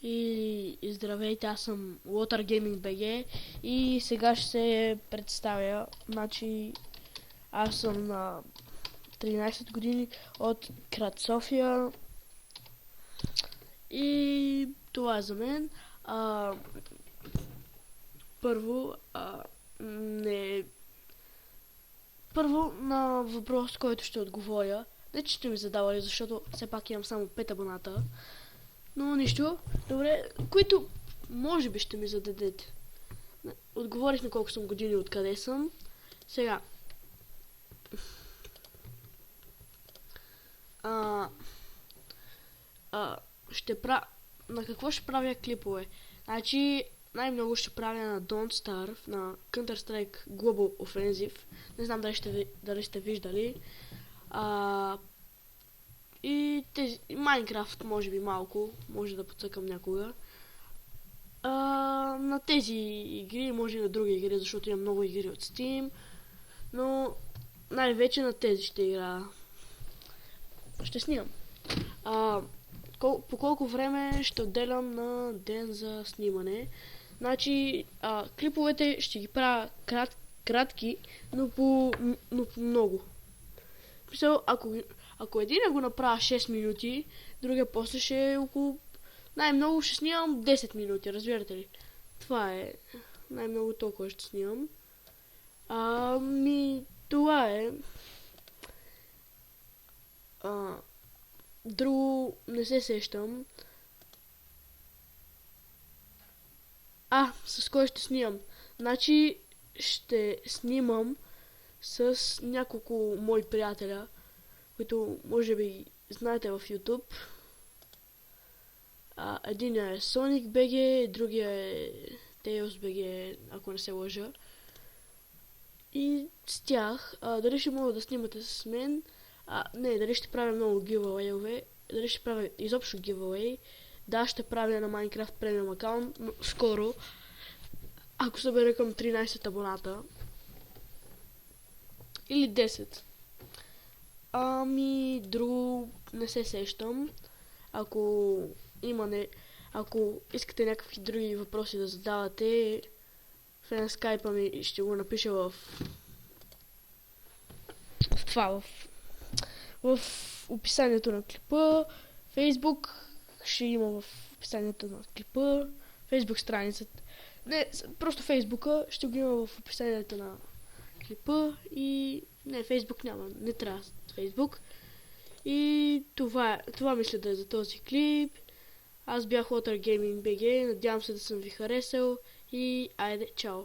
И здравейте, аз съм Water Gaming BG и сега ще се представя. Значи, аз съм на 13 години от град София и това е за мен. Първо, първо на въпрос, който ще отговоря. Не, че сте ми задавали, защото все пак имам само 5 абоната. Но нищо. Добре, които може би ще ми зададете. Отговорих на колко съм години, откъде съм. Сега. На какво ще правя клипове? Значи, най-много ще правя на Don't Starve, на Counter-Strike Global Offensive. Не знам дали сте виждали. И тези Майнкрафт може би малко, може да подсъкам някога. На тези игри, може и на други игри, защото има много игри от Steam. Но най-вече на тези ще игра. Ще снимам. По колко време ще отделям на ден за снимане? Значи, клиповете ще ги правя кратки, но по много. Мисъл, ако един го направя 6 минути, другия после ще е около... Най-много ще снимам 10 минути, разбирате ли? Това е... Най-много толкова ще снимам. Това е... Друго не се сещам. С кой ще снимам? Значи ще снимам с няколко мои приятеля, които може би знаете в YouTube. Един е Sonic BG, другия е Tails BG, ако не се лъжа. И с тях, дали ще мога да снимате с мен, дали ще правя много giveaway-ове, дали ще правя изобщо giveaway. Да, ще правя на Minecraft Premium аккаунт, но скоро, ако събера към 13 абоната. Или 10. Друго не се сещам. Ако искате някакви други въпроси да задавате, в скайпа ми ще го напиша в описанието на клипа. Фейсбук ще има в описанието на клипа. Фейсбук страницата. Не, просто Фейсбука ще го има в описанието на клипа. И не, Фейсбук няма. Не трябва Фейсбук. И това мисля да е за този клип. Аз бях Water Gaming BG. Надявам се да съм ви харесал. И айде, чао!